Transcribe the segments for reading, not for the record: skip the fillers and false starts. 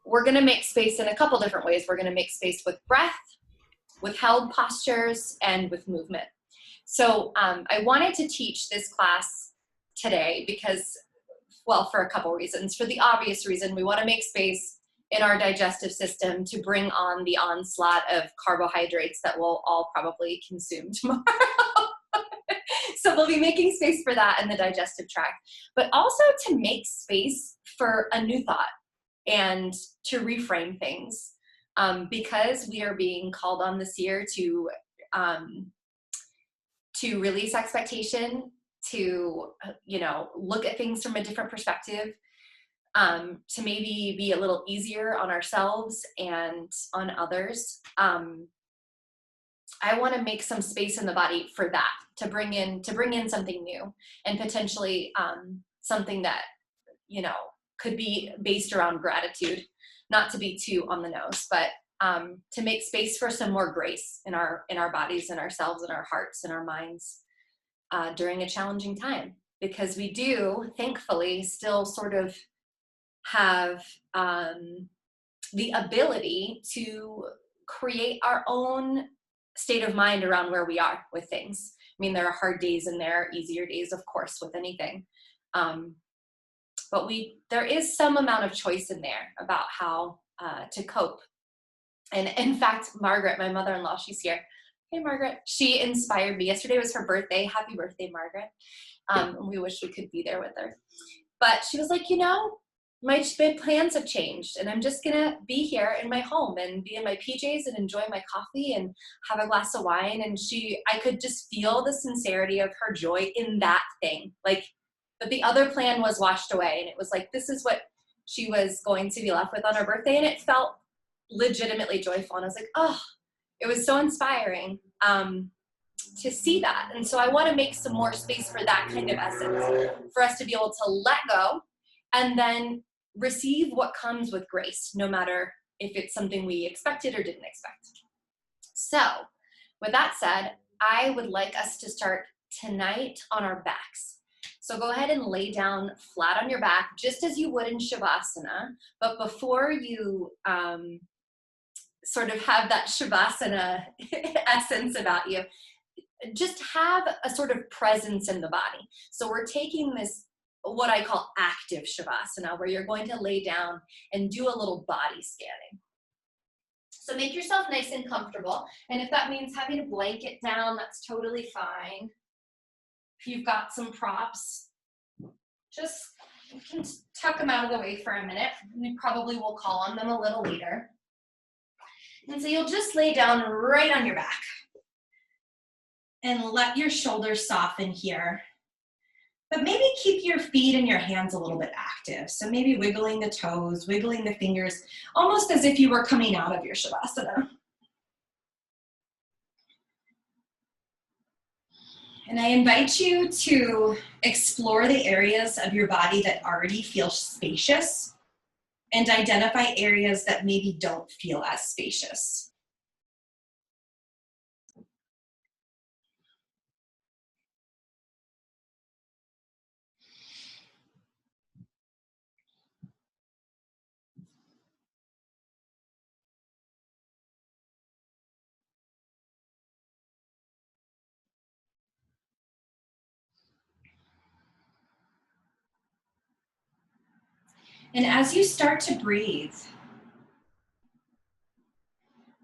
we're going to make space in a couple different ways. We're going to make space with breath, with held postures, and with movement. So I wanted to teach this class today because, well, for a couple reasons. For the obvious reason, we want to make space in our digestive system to bring on the onslaught of carbohydrates that we'll all probably consume tomorrow. So we'll be making space for that in the digestive tract, but also to make space for a new thought and to reframe things, because we are being called on this year to release expectation, to look at things from a different perspective, to maybe be a little easier on ourselves and on others. I want to make some space in the body for that, to bring in something new, and potentially something that could be based around gratitude, not to be too on the nose, but to make space for some more grace in our bodies and ourselves and our hearts and our minds during a challenging time, because we do thankfully still sort of have the ability to create our own state of mind around where we are with things. I mean, there are hard days and there are easier days, of course, with anything. But there is some amount of choice in there about how to cope. And in fact, Margaret, my mother-in-law, she's here. Hey, Margaret. She inspired me. Yesterday was her birthday. Happy birthday, Margaret. We wish we could be there with her. But she was like, my plans have changed, and I'm just going to be here in my home and be in my PJs and enjoy my coffee and have a glass of wine. And I could just feel the sincerity of her joy in that thing. Like, but the other plan was washed away, and it was like, this is what she was going to be left with on her birthday. And it felt legitimately joyful. And I was like, oh, it was so inspiring to see that. And so I want to make some more space for that kind of essence, for us to be able to let go and then receive what comes with grace, no matter if it's something we expected or didn't expect. So with that said, I would like us to start tonight on our backs. So go ahead and lay down flat on your back, just as you would in Shavasana. But before you sort of have that Shavasana essence about you, just have a sort of presence in the body. So we're taking this, what I call active Shavasana, where you're going to lay down and do a little body scanning. So make yourself nice and comfortable. And if that means having a blanket down, that's totally fine. If you've got some props, just you can tuck them out of the way for a minute. We probably will call on them a little later. And so you'll just lay down right on your back and let your shoulders soften here. But maybe keep your feet and your hands a little bit active. So maybe wiggling the toes, wiggling the fingers, almost as if you were coming out of your Shavasana. And I invite you to explore the areas of your body that already feel spacious and identify areas that maybe don't feel as spacious. And as you start to breathe,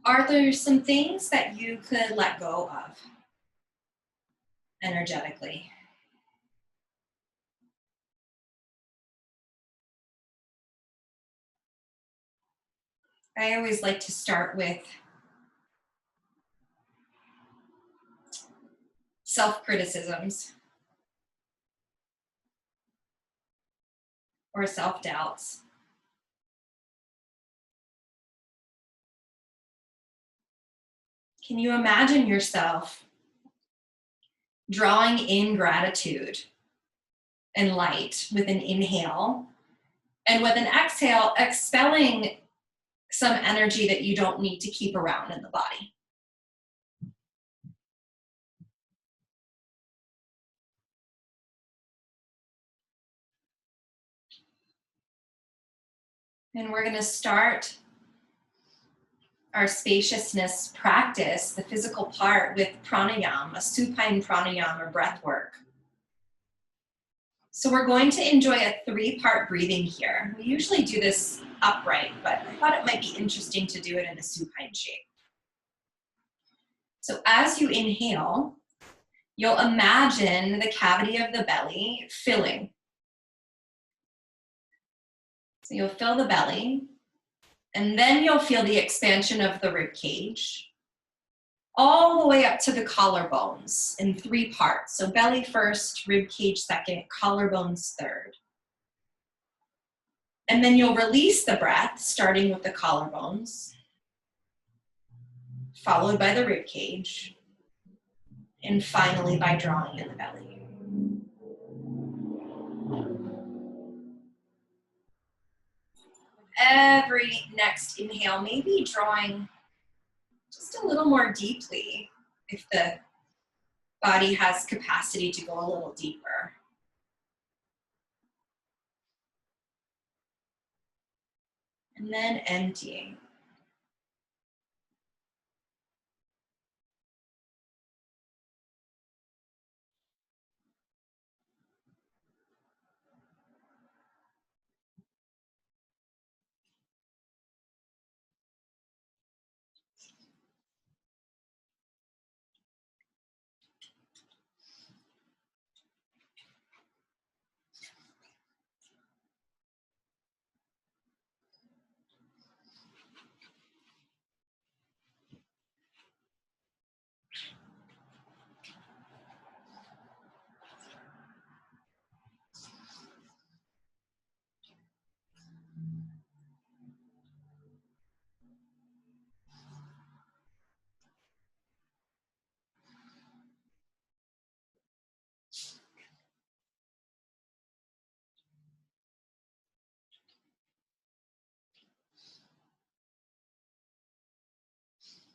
are there some things that you could let go of energetically? I always like to start with self-criticisms or self-doubts. Can you imagine yourself drawing in gratitude and light with an inhale, and with an exhale, expelling some energy that you don't need to keep around in the body? And we're going to start our spaciousness practice, the physical part, with pranayama, a supine pranayama or breath work. So we're going to enjoy a 3-part breathing here. We usually do this upright, but I thought it might be interesting to do it in a supine shape. So as you inhale, you'll imagine the cavity of the belly filling. So you'll fill the belly, and then you'll feel the expansion of the rib cage, all the way up to the collarbones in 3 parts. So belly first, rib cage second, collarbones third. And then you'll release the breath, starting with the collarbones, followed by the rib cage, and finally by drawing in the belly. Every next inhale, maybe drawing just a little more deeply if the body has capacity to go a little deeper. And then emptying.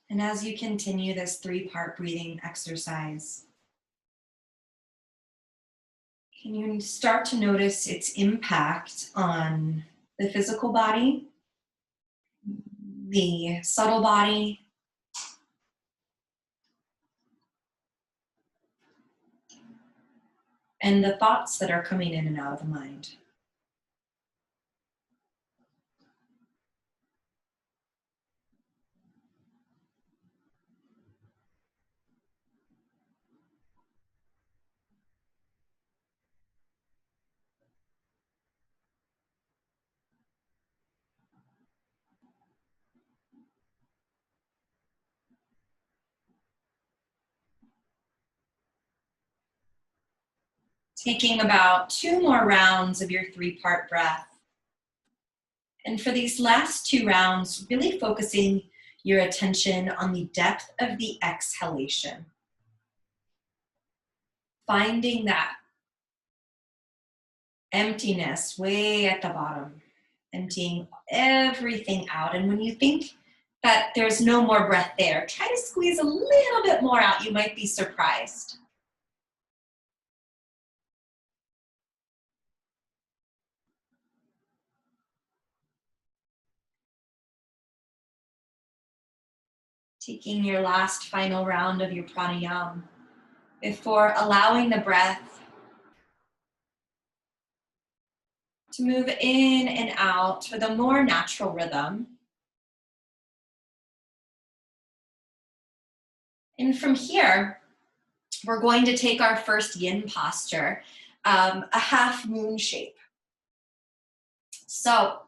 And as you continue this 3-part breathing exercise, can you start to notice its impact on the physical body, the subtle body, and the thoughts that are coming in and out of the mind? Taking about 2 more rounds of your 3-part breath. And for these last 2 rounds, really focusing your attention on the depth of the exhalation. Finding that emptiness way at the bottom, emptying everything out. And when you think that there's no more breath there, try to squeeze a little bit more out. You might be surprised. Taking your last final round of your pranayama before allowing the breath to move in and out with a more natural rhythm. And from here, we're going to take our first yin posture, a half moon shape. So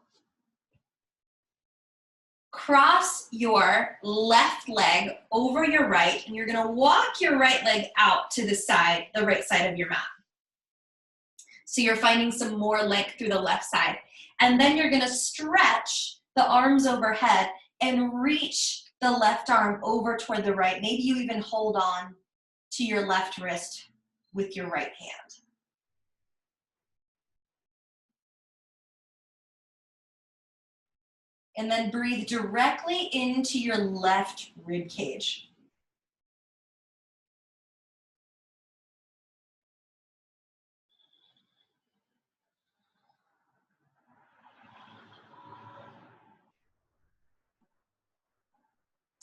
cross your left leg over your right, and you're gonna walk your right leg out to the side, the right side of your mat. So you're finding some more length through the left side. And then you're gonna stretch the arms overhead and reach the left arm over toward the right. Maybe you even hold on to your left wrist with your right hand. And then breathe directly into your left rib cage.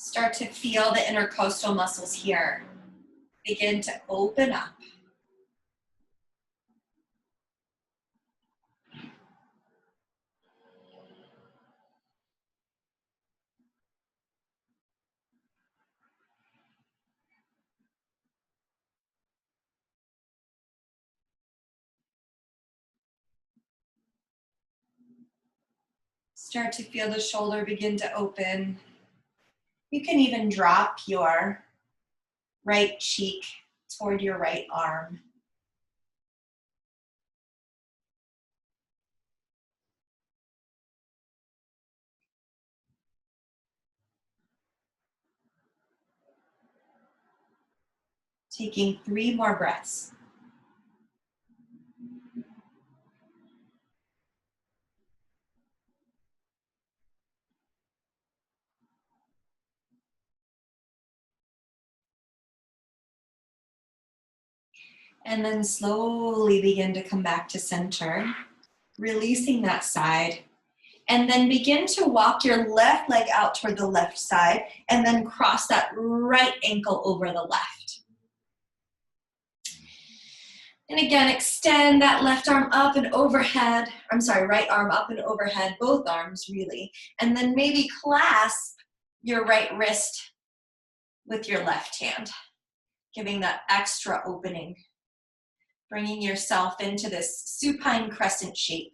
Start to feel the intercostal muscles here begin to open up. Start to feel the shoulder begin to open. You can even drop your right cheek toward your right arm. Taking 3 more breaths. And then slowly begin to come back to center, releasing that side. And then begin to walk your left leg out toward the left side and then cross that right ankle over the left. And again, extend that left arm up and overhead. I'm sorry, right arm up and overhead, both arms really. And then maybe clasp your right wrist with your left hand, giving that extra opening. Bringing yourself into this supine crescent shape.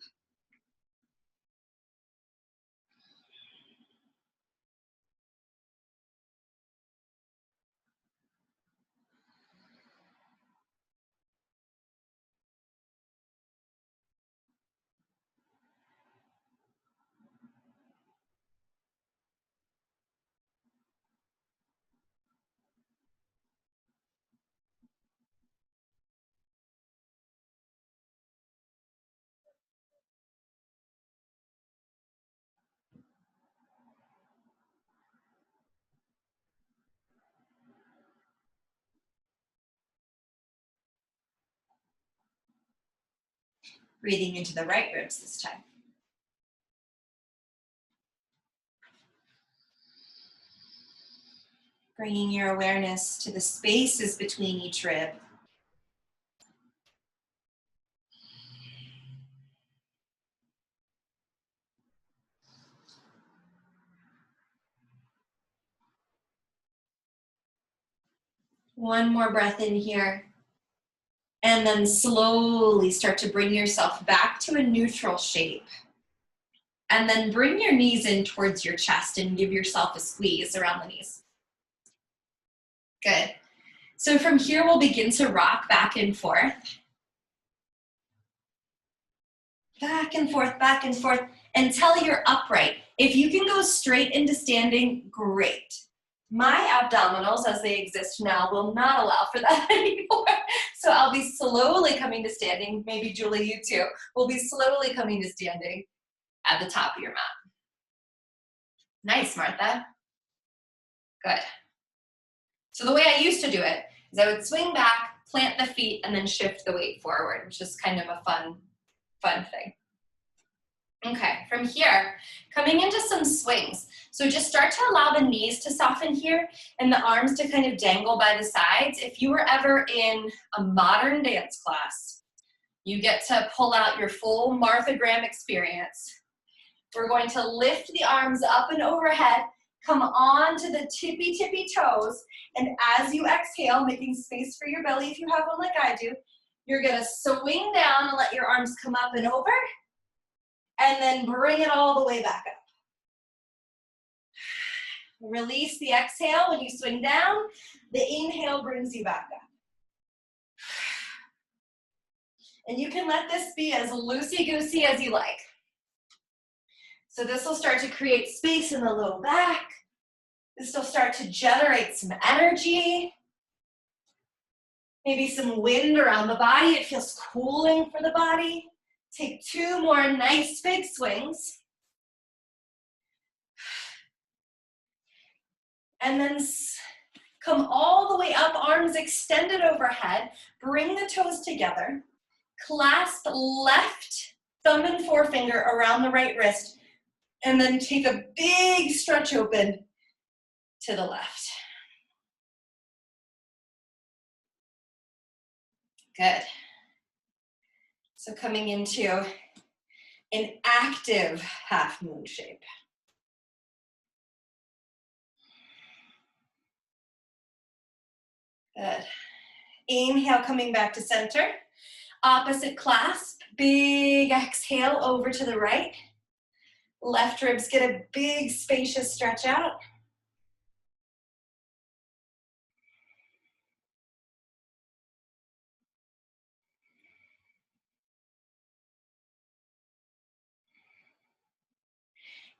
Breathing into the right ribs this time. Bringing your awareness to the spaces between each rib. One more breath in here. And then slowly start to bring yourself back to a neutral shape. And then bring your knees in towards your chest and give yourself a squeeze around the knees. Good. So from here, we'll begin to rock back and forth. Back and forth until you're upright. If you can go straight into standing, great. My abdominals, as they exist now, will not allow for that anymore. So I'll be slowly coming to standing. Maybe Julie, you too, will be slowly coming to standing at the top of your mat. Nice, Martha. Good. So the way I used to do it is I would swing back, plant the feet, and then shift the weight forward, which is kind of a fun thing. Okay, from here, coming into some swings. So just start to allow the knees to soften here and the arms to kind of dangle by the sides. If you were ever in a modern dance class, you get to pull out your full Martha Graham experience. We're going to lift the arms up and overhead, come on to the tippy toes, and as you exhale, making space for your belly if you have one like I do, you're gonna swing down and let your arms come up and over, and then bring it all the way back up. Release the exhale when you swing down. The inhale brings you back up. And you can let this be as loosey-goosey as you like. So this will start to create space in the low back. This will start to generate some energy. Maybe some wind around the body. It feels cooling for the body. Take 2 more nice big swings. And then come all the way up, arms extended overhead. Bring the toes together. Clasp left thumb and forefinger around the right wrist. And then take a big stretch open to the left. Good. So coming into an active half moon shape. Good. Inhale, coming back to center. Opposite clasp, big exhale over to the right. Left ribs get a big spacious stretch out.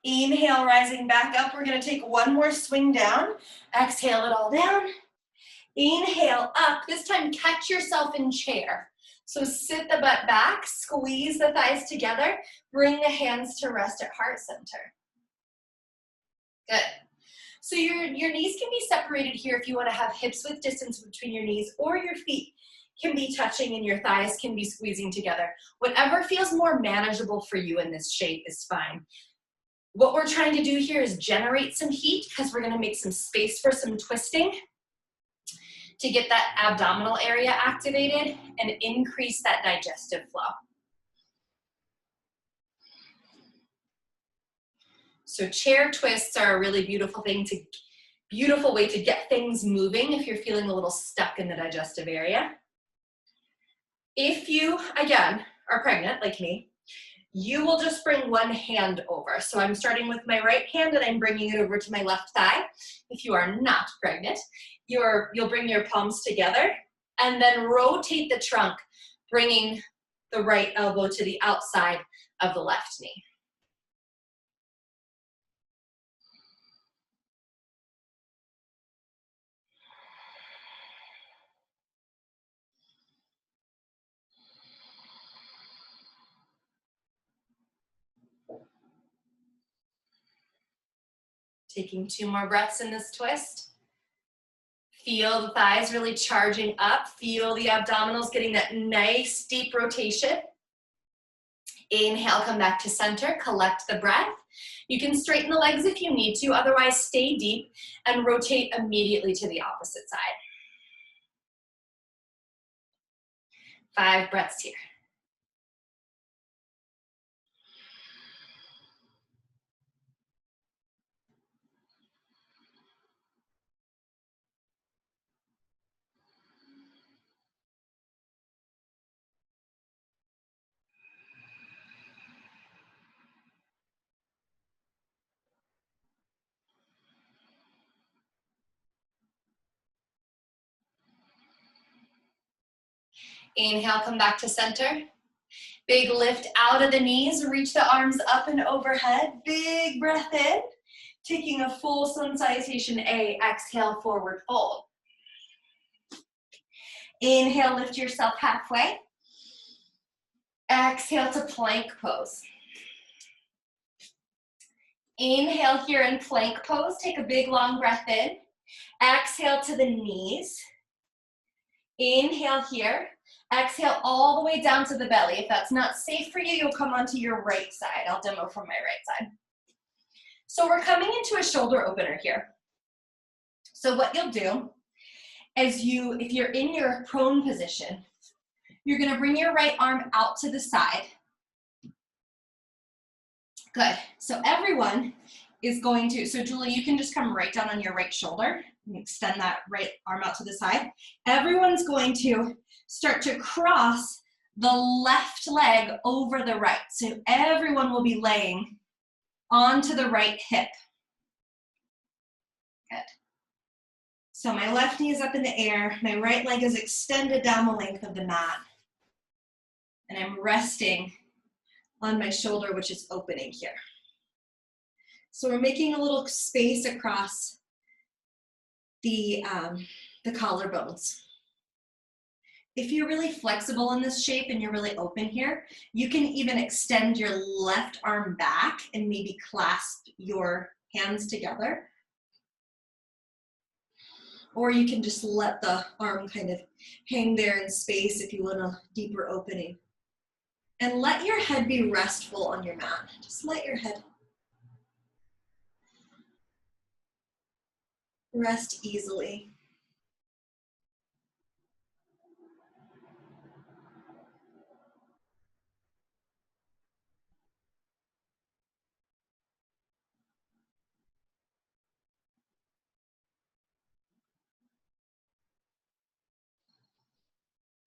Inhale, rising back up. We're gonna take one more swing down. Exhale it all down. Inhale up, this time catch yourself in chair. So sit the butt back, squeeze the thighs together, bring the hands to rest at heart center. Good. So your knees can be separated here if you want to have hips with distance between your knees, or your feet can be touching and your thighs can be squeezing together. Whatever feels more manageable for you in this shape is fine. What we're trying to do here is generate some heat because we're going to make some space for some twisting to get that abdominal area activated and increase that digestive flow. So chair twists are a really beautiful way to get things moving if you're feeling a little stuck in the digestive area. If you, again, are pregnant like me, you will just bring one hand over. So I'm starting with my right hand and I'm bringing it over to my left thigh. If you are not pregnant, you'll bring your palms together and then rotate the trunk, bringing the right elbow to the outside of the left knee. Taking 2 more breaths in this twist. Feel the thighs really charging up. Feel the abdominals getting that nice deep rotation. Inhale, come back to center, collect the breath. You can straighten the legs if you need to, otherwise stay deep and rotate immediately to the opposite side. 5 breaths here. Inhale, come back to center. Big lift out of the knees, reach the arms up and overhead. Big breath in, taking a full sun salutation A, exhale, forward fold. Inhale, lift yourself halfway. Exhale to plank pose. Inhale here in plank pose, take a big long breath in. Exhale to the knees. Inhale here. Exhale all the way down to the belly. If that's not safe for you, you'll come onto your right side. I'll demo from my right side. So we're coming into a shoulder opener here. So what you'll do is if you're in your prone position, you're gonna bring your right arm out to the side. Good, so everyone is going to, so Julie, you can just come right down on your right shoulder and extend that right arm out to the side. Everyone's going to start to cross the left leg over the right. So everyone will be laying onto the right hip. Good. So my left knee is up in the air, my right leg is extended down the length of the mat, and I'm resting on my shoulder, which is opening here. So we're making a little space across the collarbones. If you're really flexible in this shape and you're really open here, you can even extend your left arm back and maybe clasp your hands together. Or you can just let the arm kind of hang there in space if you want a deeper opening. And let your head be restful on your mat. Just let your head. Rest easily.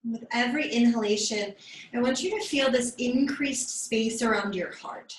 With every inhalation, I want you to feel this increased space around your heart.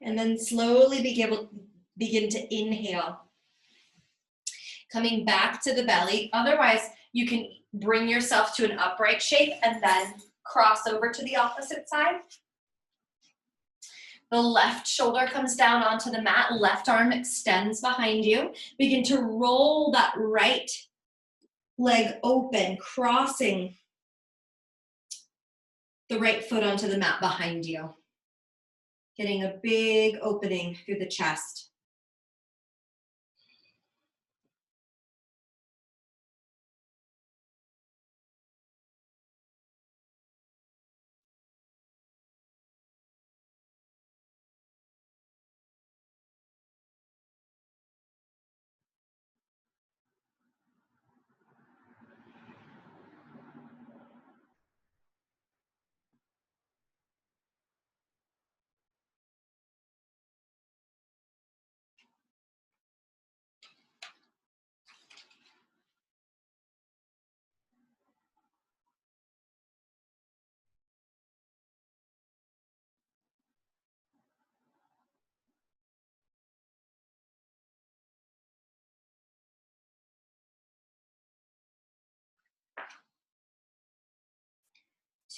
And then slowly begin to inhale. Coming back to the belly. Otherwise, you can bring yourself to an upright shape and then cross over to the opposite side. The left shoulder comes down onto the mat. Left arm extends behind you. Begin to roll that right leg open, crossing the right foot onto the mat behind you. Getting a big opening through the chest.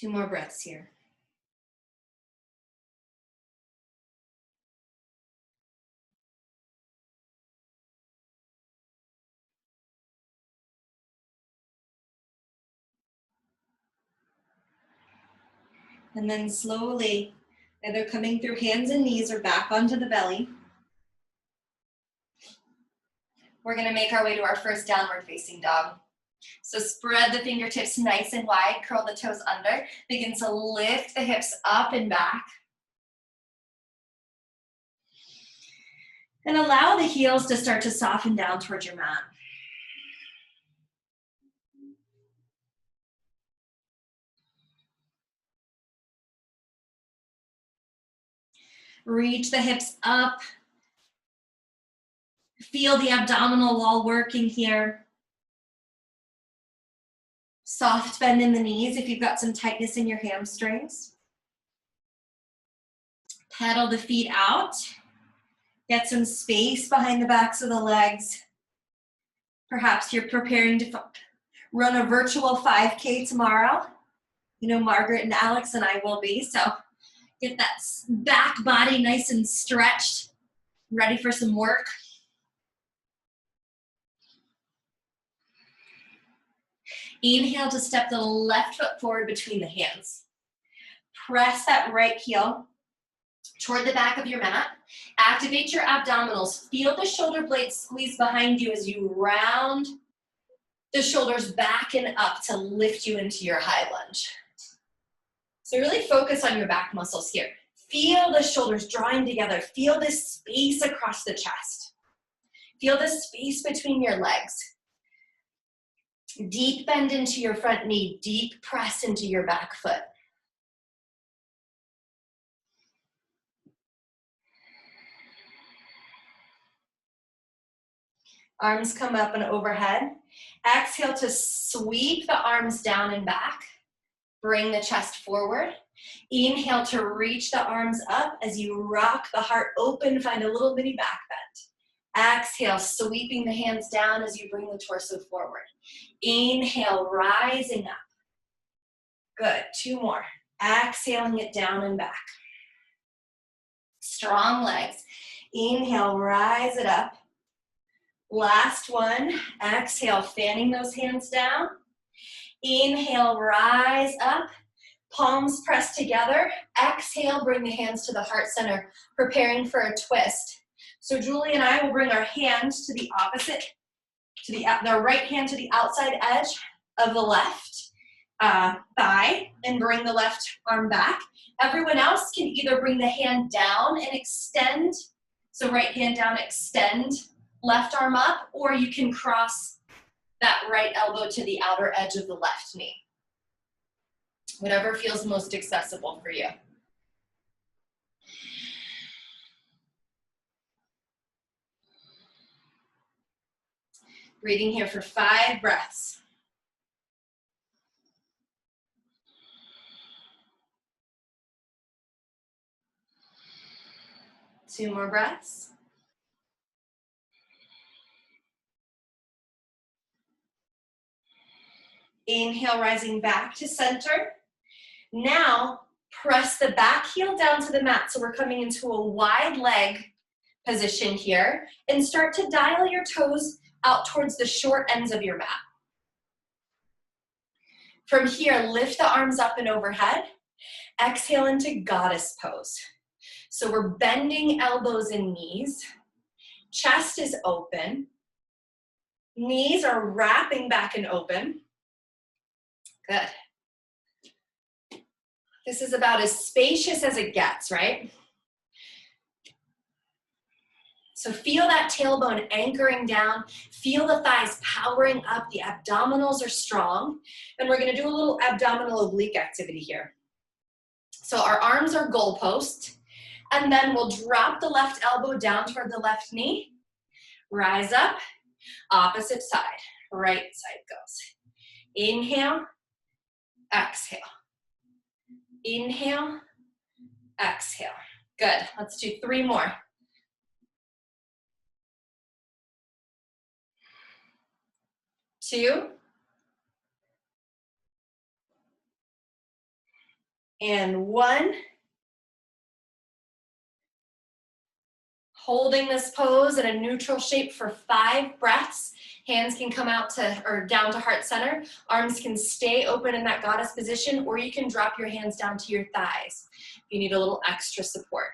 Two more breaths here. And then slowly, either coming through hands and knees or back onto the belly, we're gonna make our way to our first downward facing dog. So spread the fingertips nice and wide, curl the toes under, begin to lift the hips up and back. And allow the heels to start to soften down towards your mat. Reach the hips up. Feel the abdominal wall working here. Soft bend in the knees if you've got some tightness in your hamstrings. Pedal the feet out. Get some space behind the backs of the legs. Perhaps you're preparing to run a virtual 5K tomorrow. You know, Margaret and Alex and I will be, so get that back body nice and stretched, ready for some work. Inhale to step the left foot forward between the hands. Press that right heel toward the back of your mat. Activate your abdominals. Feel the shoulder blades squeeze behind you as you round the shoulders back and up to lift you into your high lunge. So really focus on your back muscles here. Feel the shoulders drawing together. Feel this space across the chest. Feel the space between your legs. Deep bend into your front knee. Deep press into your back foot. Arms come up and overhead. Exhale to sweep the arms down and back. Bring the chest forward. Inhale to reach the arms up as you rock the heart open, find a little mini back bend. Exhale, sweeping the hands down as you bring the torso forward. Inhale, rising up. Good, two more. Exhaling it down and back. Strong legs. Inhale, rise it up. Last one. Exhale, fanning those hands down. Inhale, rise up. Palms pressed together. Exhale, bring the hands to the heart center, preparing for a twist. So Julie and I will bring our hands to the opposite, the right hand to the outside edge of the left thigh and bring the left arm back. Everyone else can either bring the hand down and extend, so right hand down, extend, left arm up, or you can cross that right elbow to the outer edge of the left knee. Whatever feels most accessible for you. Breathing here for 5 breaths. Two more breaths. Inhale, rising back to center. Now, press the back heel down to the mat. So we're coming into a wide leg position here, and start to dial your toes out towards the short ends of your mat. From here, lift the arms up and overhead. Exhale into goddess pose. So we're bending elbows and knees. Chest is open. Knees are wrapping back and open. Good. This is about as spacious as it gets, right? So feel that tailbone anchoring down. Feel the thighs powering up. The abdominals are strong. And we're going to do a little abdominal oblique activity here. So our arms are goalposts. And then we'll drop the left elbow down toward the left knee. Rise up. Opposite side. Right side goes. Inhale. Exhale. Inhale. Exhale. Good. Let's do 3 more. Two. And 1. Holding this pose in a neutral shape for 5 breaths. Hands can come out to or down to heart center. Arms can stay open in that goddess position, or you can drop your hands down to your thighs if you need a little extra support.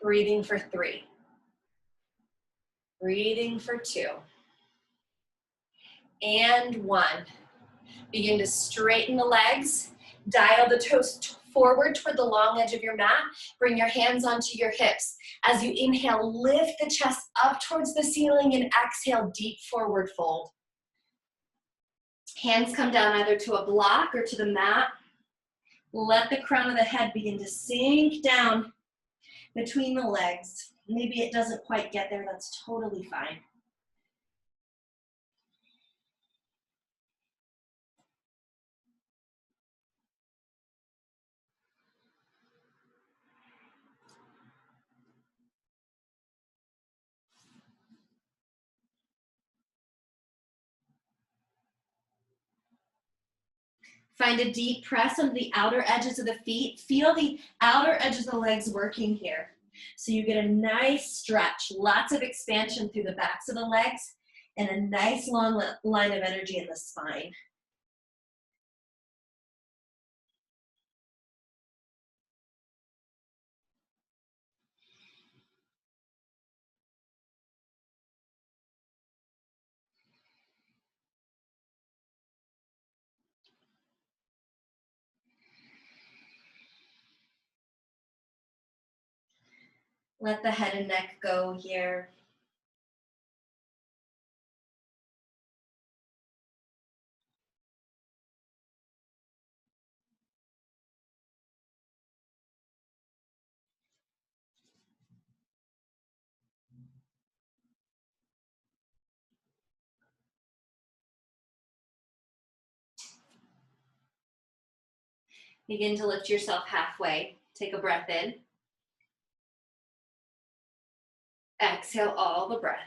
Breathing for 3. Breathing for 2. And 1. Begin to straighten the legs. Dial the toes forward toward the long edge of your mat. Bring your hands onto your hips. As you inhale, lift the chest up towards the ceiling, and exhale, deep forward fold. Hands come down either to a block or to the mat. Let the crown of the head begin to sink down between the legs. Maybe it doesn't quite get there. That's totally fine. Find a deep press on the outer edges of the feet. Feel the outer edges of the legs working here. So you get a nice stretch, lots of expansion through the backs of the legs, and a nice long line of energy in the spine. Let the head and neck go here. Begin to lift yourself halfway. Take a breath in. Exhale all the breath.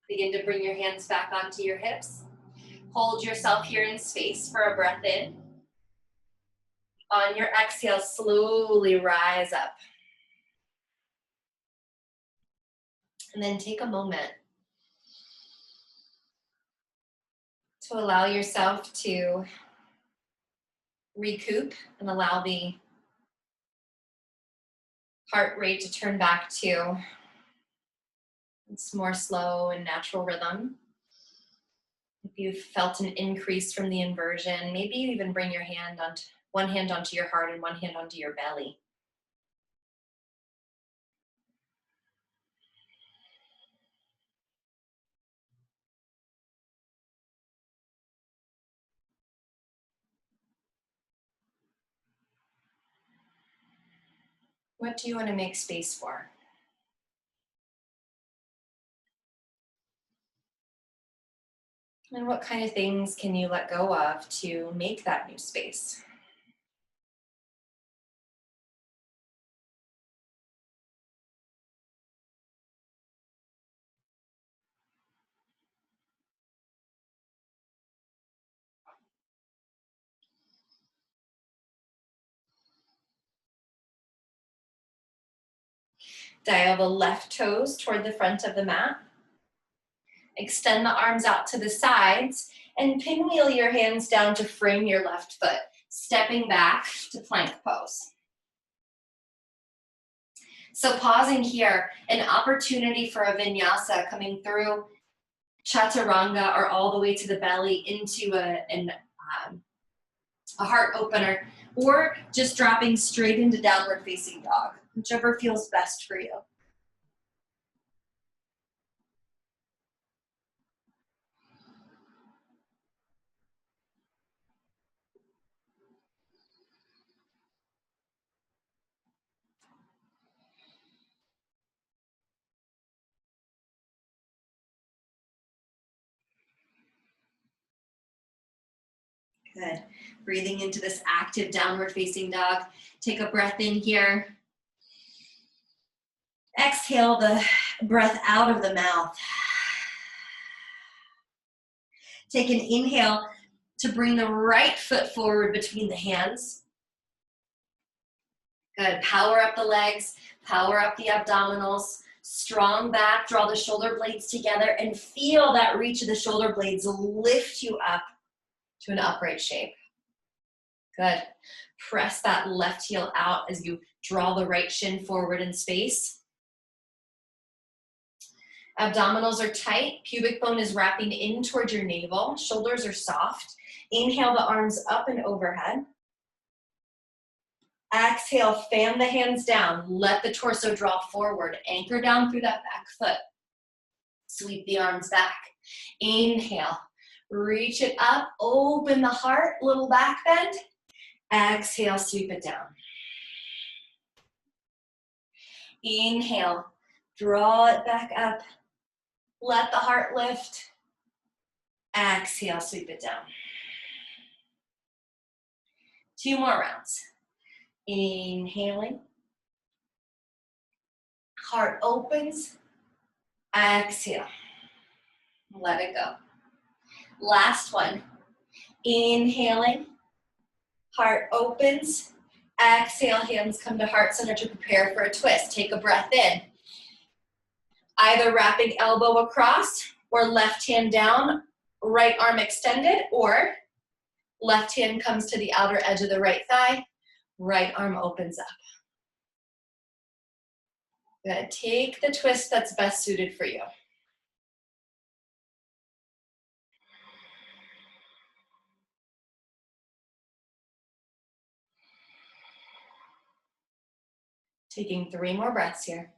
Begin to bring your hands back onto your hips. Hold yourself here in space for a breath in. On your exhale, slowly rise up. And then take a moment to allow yourself to recoup and allow the heart rate to turn back to its more slow and natural rhythm. If you've felt an increase from the inversion, maybe even bring your hand onto one hand onto your heart and one hand onto your belly. What do you want to make space for? And what kind of things can you let go of to make that new space? Dial the left toes toward the front of the mat. Extend the arms out to the sides and pinwheel your hands down to frame your left foot, stepping back to plank pose. So pausing here, an opportunity for a vinyasa coming through chaturanga or all the way to the belly into a heart opener, or just dropping straight into downward facing dog, whichever feels best for you. Good. Breathing into this active downward facing dog. Take a breath in here. Exhale the breath out of the mouth. Take an inhale to bring the right foot forward between the hands. Good. Power up the legs, power up the abdominals. Strong back, draw the shoulder blades together and feel that reach of the shoulder blades lift you up to an upright shape. Good. Press that left heel out as you draw the right shin forward in space. Abdominals are tight. Pubic bone is wrapping in towards your navel. Shoulders are soft. Inhale the arms up and overhead. Exhale, fan the hands down. Let the torso draw forward. Anchor down through that back foot. Sweep the arms back. Inhale. Reach it up. Open the heart. Little back bend. Exhale, sweep it down. Inhale, draw it back up. Let the heart lift. Exhale, sweep it down. 2 more rounds. Inhaling. Heart opens. Exhale. Let it go. Last one. Inhaling. Heart opens. Exhale, hands come to heart center to prepare for a twist. Take a breath in. Either wrapping elbow across or left hand down, right arm extended, or left hand comes to the outer edge of the right thigh, right arm opens up. Good. Take the twist that's best suited for you. Taking 3 more breaths here.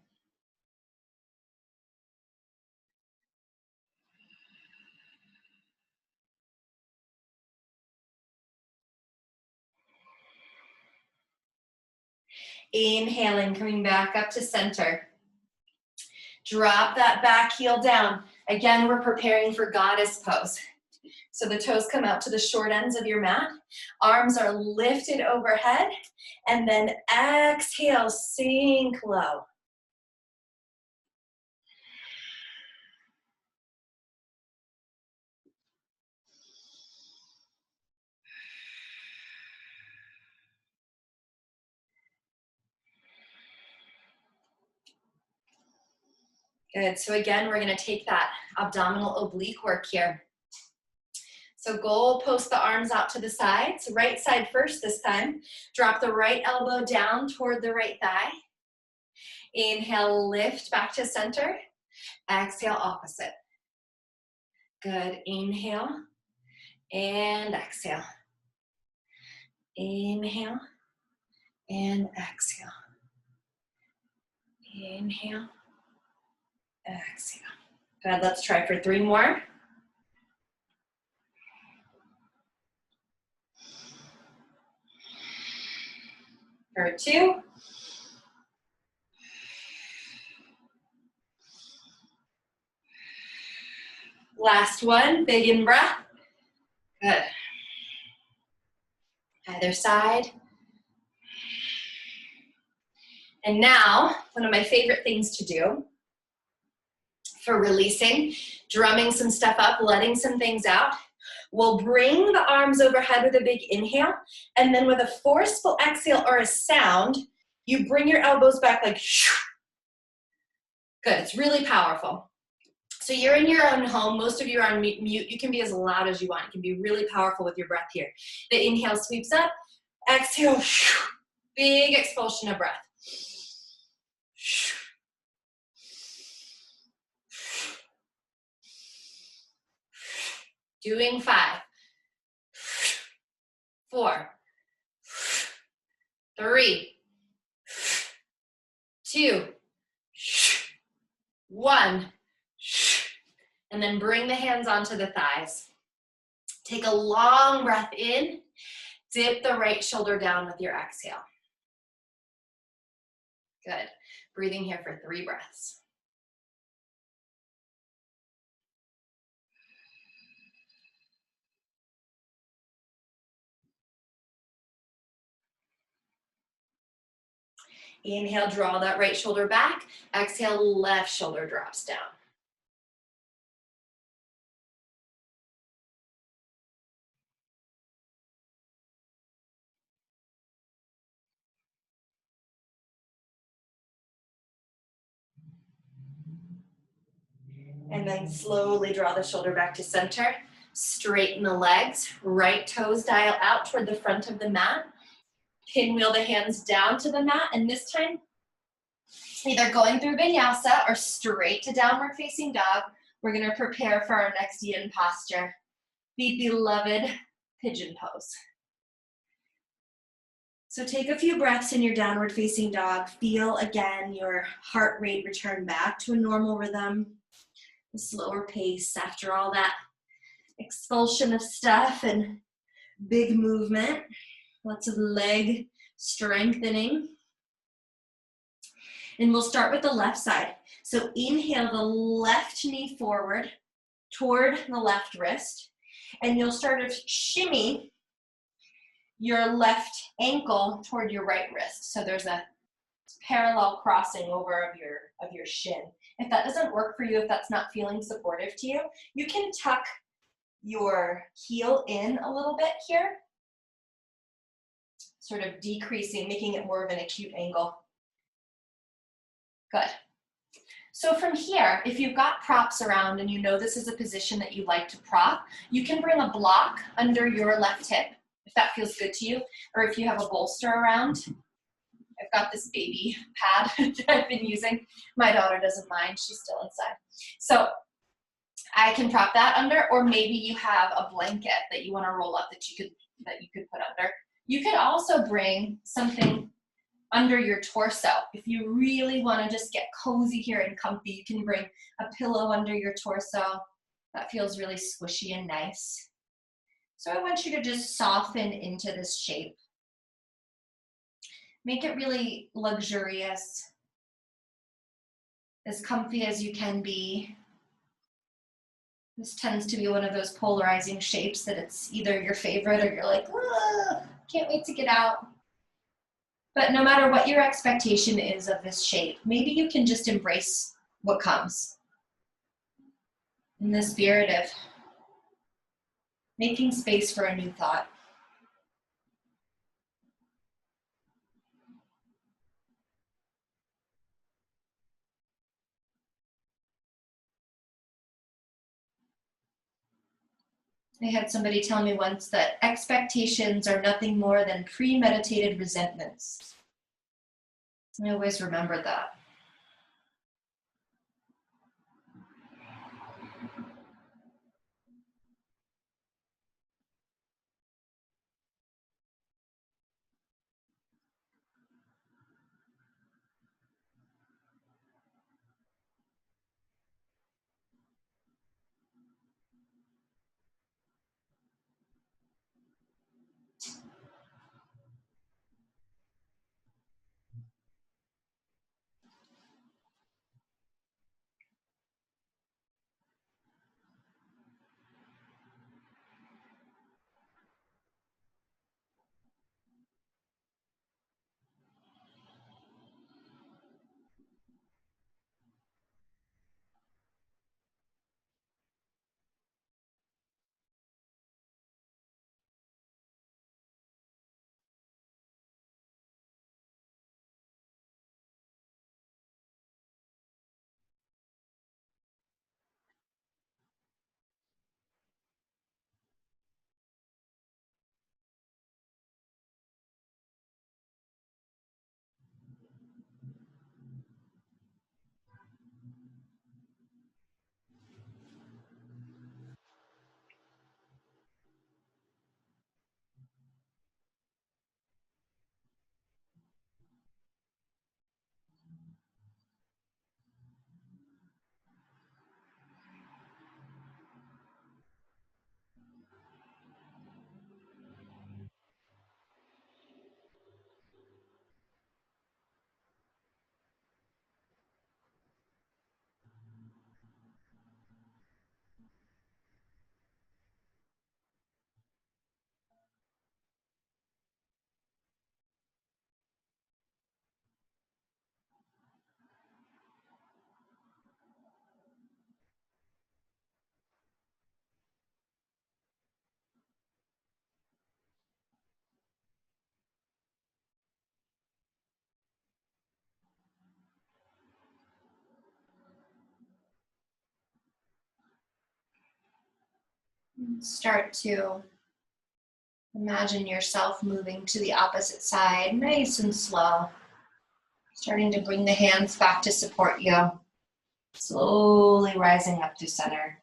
Inhaling, coming back up to center. Drop that back heel down. Again, we're preparing for goddess pose. So the toes come out to the short ends of your mat. Arms are lifted overhead. And then exhale, sink low. Good. So again, we're going to take that abdominal oblique work here. So goal, post the arms out to the sides. Right side first this time. Drop the right elbow down toward the right thigh. Inhale, lift back to center. Exhale, opposite. Good. Inhale and exhale. Inhale and exhale. Inhale, exhale. Good. Let's try for 3 more. For 2. Last one, big in breath. Good. Either side. And now, one of my favorite things to do for releasing, drumming some stuff up, letting some things out, we'll bring the arms overhead with a big inhale, and then with a forceful exhale or a sound, you bring your elbows back like shoo. Good, it's really powerful. So you're in your own home, most of you are on mute, you can be as loud as you want, you can be really powerful with your breath here. The inhale sweeps up, exhale, shoo. Big expulsion of breath. Doing 5, 4, 3, 2, 1. And then bring the hands onto the thighs. Take a long breath in. Dip the right shoulder down with your exhale. Good. Breathing here for 3 breaths. Inhale, draw that right shoulder back. Exhale, left shoulder drops down. And then slowly draw the shoulder back to center. Straighten the legs. Right toes dial out toward the front of the mat. Pinwheel the hands down to the mat. And this time, either going through Yin-yasa or straight to downward facing dog. We're going to prepare for our next yin posture. The beloved pigeon pose. So take a few breaths in your downward facing dog. Feel again your heart rate return back to a normal rhythm. A slower pace after all that expulsion of stuff and big movement. Lots of leg strengthening. And we'll start with the left side. So inhale the left knee forward toward the left wrist. And you'll start to shimmy your left ankle toward your right wrist. So there's a parallel crossing over of your shin. If that doesn't work for you, if that's not feeling supportive to you, you can tuck your heel in a little bit here, sort of decreasing, making it more of an acute angle. Good. So from here, if you've got props around and you know this is a position that you like to prop, you can bring a block under your left hip, if that feels good to you, or if you have a bolster around. I've got this baby pad that I've been using. My daughter doesn't mind, she's still inside. So I can prop that under, or maybe you have a blanket that you want to roll up that you could put under. You could also bring something under your torso. If you really want to just get cozy here and comfy, you can bring a pillow under your torso. That feels really squishy and nice. So I want you to just soften into this shape. Make it really luxurious, as comfy as you can be. This tends to be one of those polarizing shapes that it's either your favorite or you're like, can't wait to get out. But no matter what your expectation is of this shape, maybe you can just embrace what comes. In the spirit of making space for a new thought. I had somebody tell me once that expectations are nothing more than premeditated resentments. I always remember that. Start to imagine yourself moving to the opposite side, nice and slow. Starting to bring the hands back to support you. Slowly rising up to center.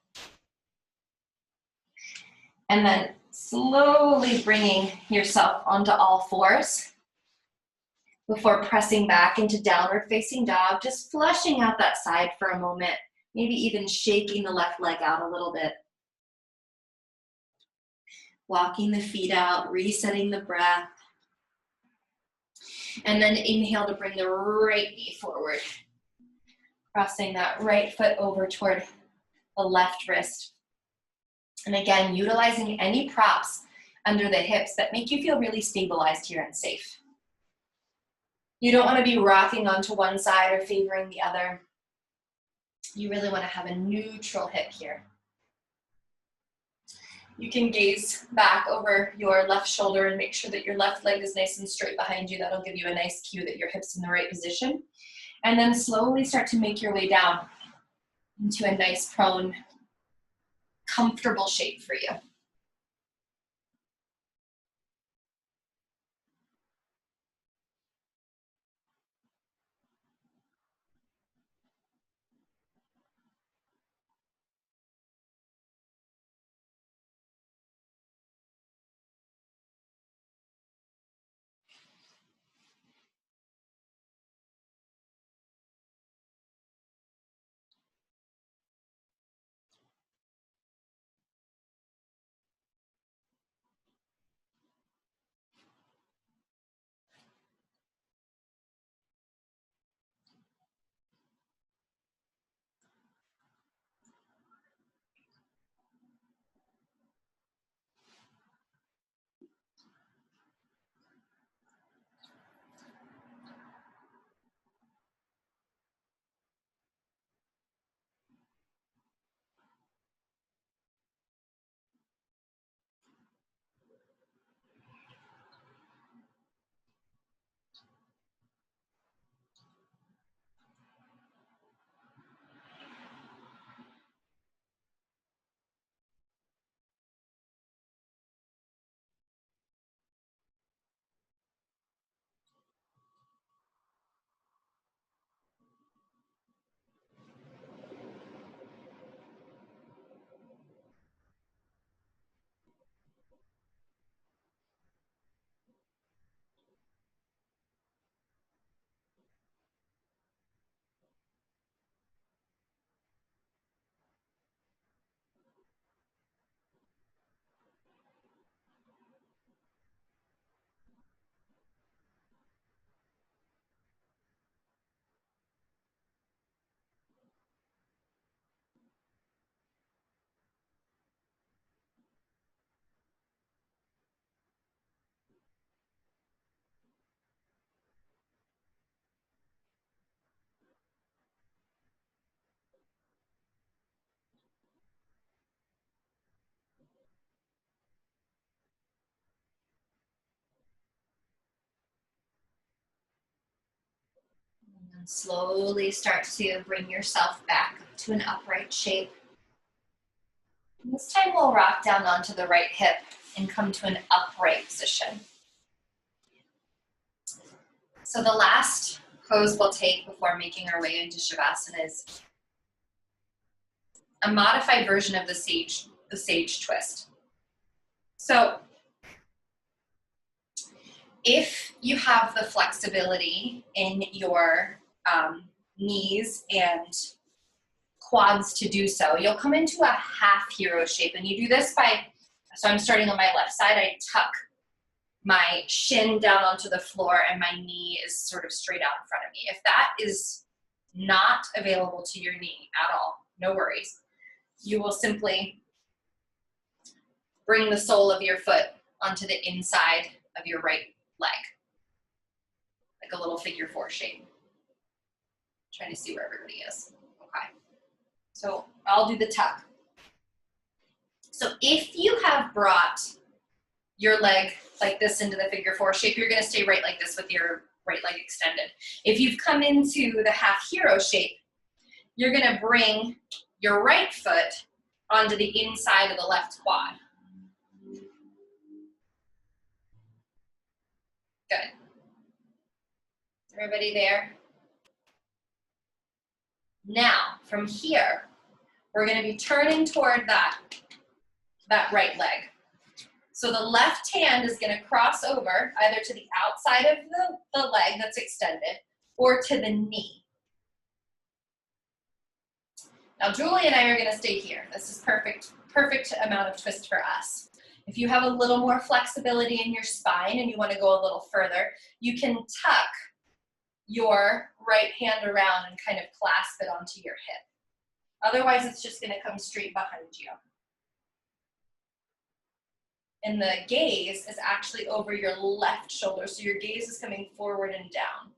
And then slowly bringing yourself onto all fours before pressing back into downward facing dog, just flushing out that side for a moment, maybe even shaking the left leg out a little bit. Walking the feet out, resetting the breath. And then inhale to bring the right knee forward. Crossing that right foot over toward the left wrist. And again, utilizing any props under the hips that make you feel really stabilized here and safe. You don't want to be rocking onto one side or favoring the other. You really want to have a neutral hip here. You can gaze back over your left shoulder and make sure that your left leg is nice and straight behind you. That'll give you a nice cue that your hip's in the right position. And then slowly start to make your way down into a nice prone, comfortable shape for you. And slowly start to bring yourself back to an upright shape. And this time we'll rock down onto the right hip and come to an upright position. So the last pose we'll take before making our way into Shavasana is a modified version of the sage twist. So if you have the flexibility in your knees and quads to do so, you'll come into a half hero shape, and you do this by, so I'm starting on my left side, I tuck my shin down onto the floor and my knee is sort of straight out in front of me. If that is not available to your knee at all, no worries. You will simply bring the sole of your foot onto the inside of your right leg, like a little figure 4 shape. Trying to see where everybody is. Okay. So I'll do the tuck. So if you have brought your leg like this into the figure 4 shape, you're going to stay right like this with your right leg extended. If you've come into the half hero shape, you're going to bring your right foot onto the inside of the left quad. Good. Everybody there? Now, from here, we're going to be turning toward that right leg. So the left hand is going to cross over either to the outside of the leg that's extended or to the knee. Now, Julie and I are going to stay here. This is perfect amount of twist for us. If you have a little more flexibility in your spine and you want to go a little further, you can tuck your right hand around and kind of clasp it onto your hip. Otherwise, it's just going to come straight behind you. And the gaze is actually over your left shoulder, so your gaze is coming forward and down.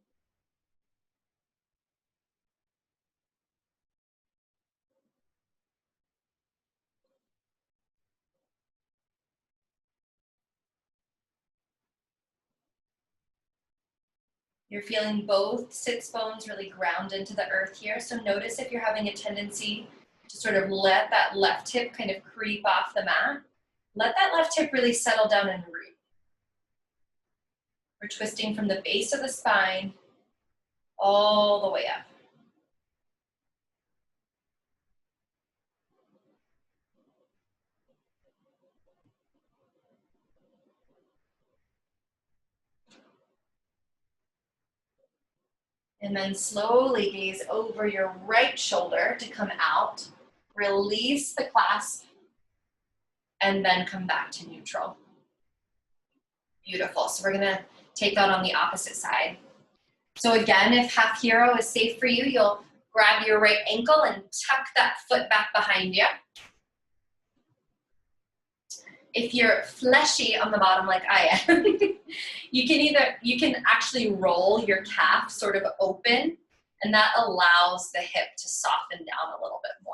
You're feeling both sits bones really ground into the earth here, so notice if you're having a tendency to sort of let that left hip kind of creep off the mat. Let that left hip really settle down and root. We're twisting from the base of the spine all the way up. And then slowly gaze over your right shoulder to come out. Release the clasp and then come back to neutral. Beautiful. So we're going to take that on the opposite side. So again, if half hero is safe for you, you'll grab your right ankle and tuck that foot back behind you. If you're fleshy on the bottom like I am, you can actually roll your calf sort of open, and that allows the hip to soften down a little bit more.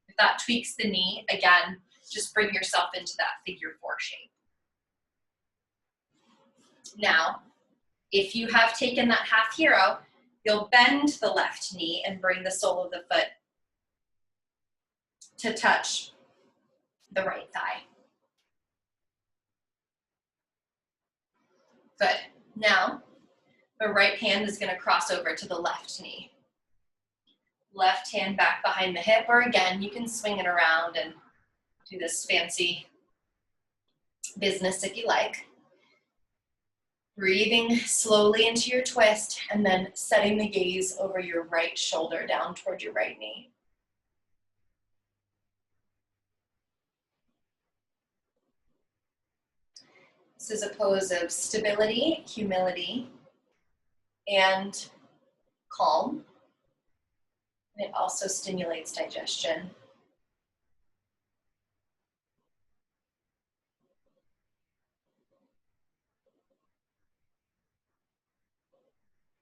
If that tweaks the knee, again, just bring yourself into that figure 4 shape. Now, if you have taken that half hero, you'll bend the left knee and bring the sole of the foot to touch the right thigh. Good. Now, the right hand is going to cross over to the left knee. Left hand back behind the hip, or again, you can swing it around and do this fancy business if you like. Breathing slowly into your twist and then setting the gaze over your right shoulder down toward your right knee. This is a pose of stability, humility, and calm. And it also stimulates digestion.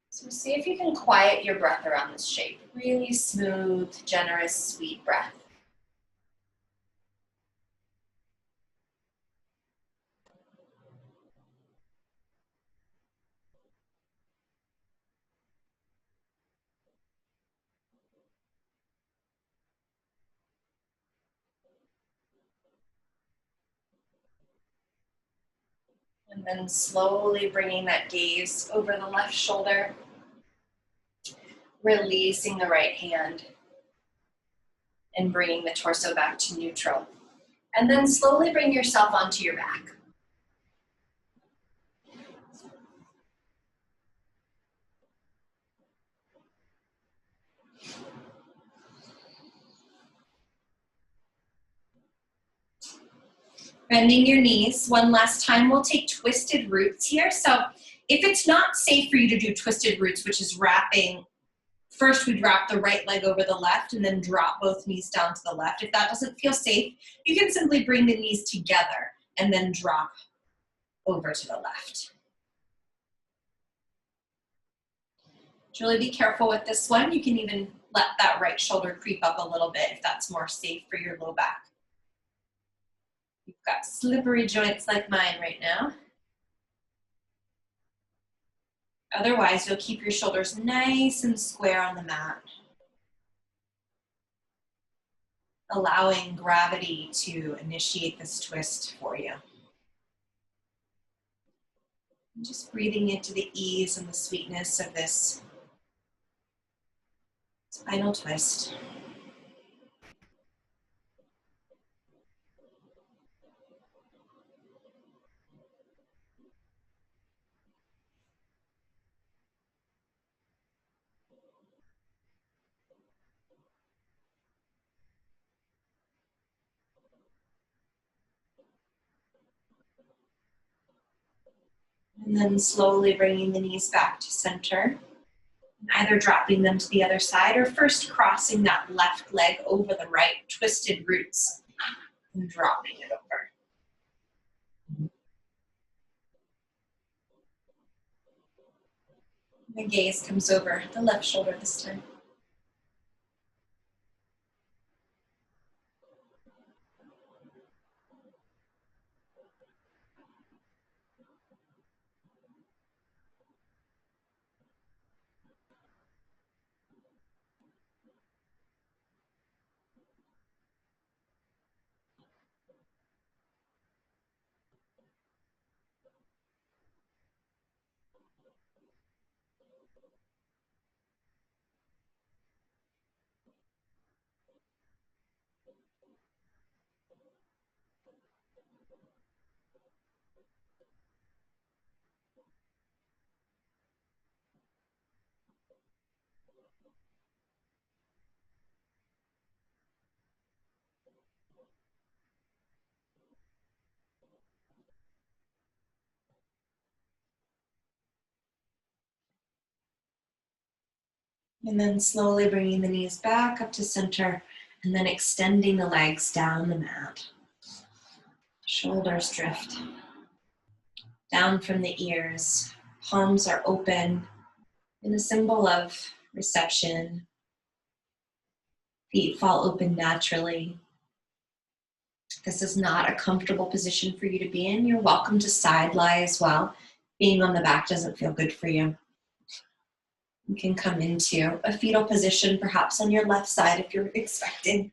So see if you can quiet your breath around this shape. Really smooth, generous, sweet breath. And then slowly bringing that gaze over the left shoulder, releasing the right hand, and bringing the torso back to neutral. And then slowly bring yourself onto your back. Bending your knees. One last time, we'll take twisted roots here. So if it's not safe for you to do twisted roots, which is wrapping, first we'd wrap the right leg over the left and then drop both knees down to the left. If that doesn't feel safe, you can simply bring the knees together and then drop over to the left. Really be careful with this one. You can even let that right shoulder creep up a little bit if that's more safe for your low back. You've got slippery joints like mine right now. Otherwise, you'll keep your shoulders nice and square on the mat, allowing gravity to initiate this twist for you. And just breathing into the ease and the sweetness of this spinal twist. And then slowly bringing the knees back to center, either dropping them to the other side or first crossing that left leg over the right, twisted roots, and dropping it over. The gaze comes over the left shoulder this time. And then slowly bringing the knees back up to center and then extending the legs down the mat. Shoulders drift down from the ears. Palms are open in a symbol of reception. Feet fall open naturally. This is not a comfortable position for you to be in. You're welcome to side lie as well. Being on the back doesn't feel good for you. You can come into a fetal position, perhaps on your left side if you're expecting.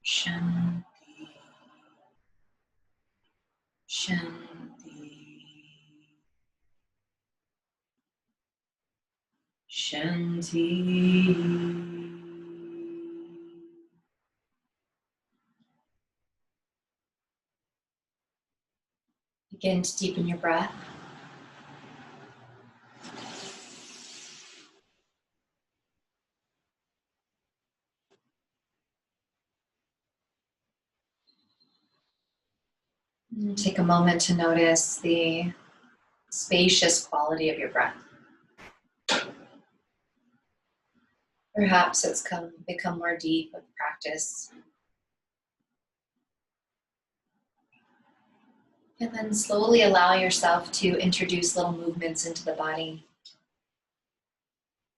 Shanti, Shanti, Shanti. Begin to deepen your breath. And take a moment to notice the spacious quality of your breath. Perhaps it's become more deep with practice. And then slowly allow yourself to introduce little movements into the body,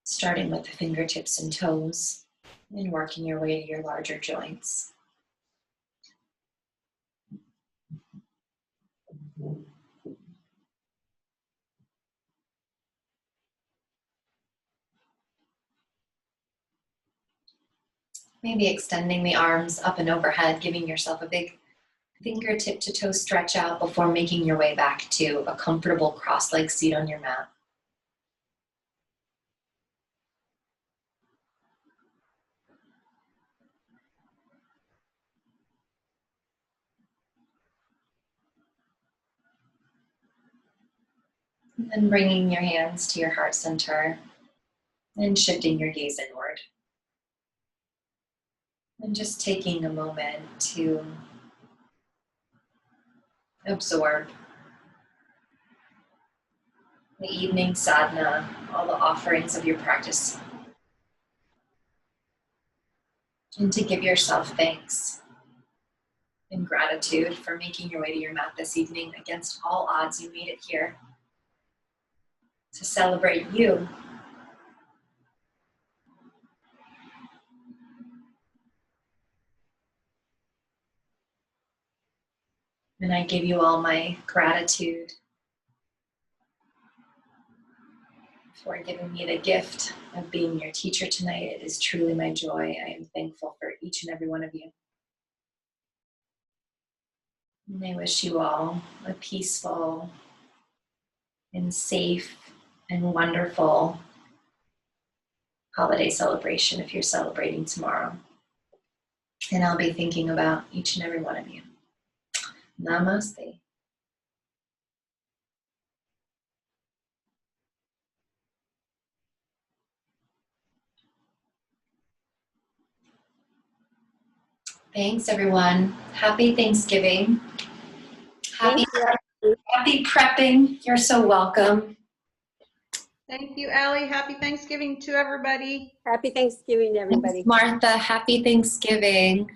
starting with the fingertips and toes and working your way to your larger joints. Maybe extending the arms up and overhead, giving yourself a big fingertip to toe stretch out before making your way back to a comfortable cross-legged seat on your mat. And then bringing your hands to your heart center and shifting your gaze inward. And just taking a moment to absorb the evening sadhana, all the offerings of your practice, and to give yourself thanks and gratitude for making your way to your mat this evening. Against all odds, you made it here to celebrate you. And I give you all my gratitude for giving me the gift of being your teacher tonight. It is truly my joy. I am thankful for each and every one of you. And I wish you all a peaceful and safe and wonderful holiday celebration if you're celebrating tomorrow. And I'll be thinking about each and every one of you. Namaste. Thanks, everyone. Happy Thanksgiving. Happy prepping. You're so welcome. Thank you, Allie. Happy Thanksgiving to everybody. Happy Thanksgiving, everybody. Thanks, Martha. Happy Thanksgiving.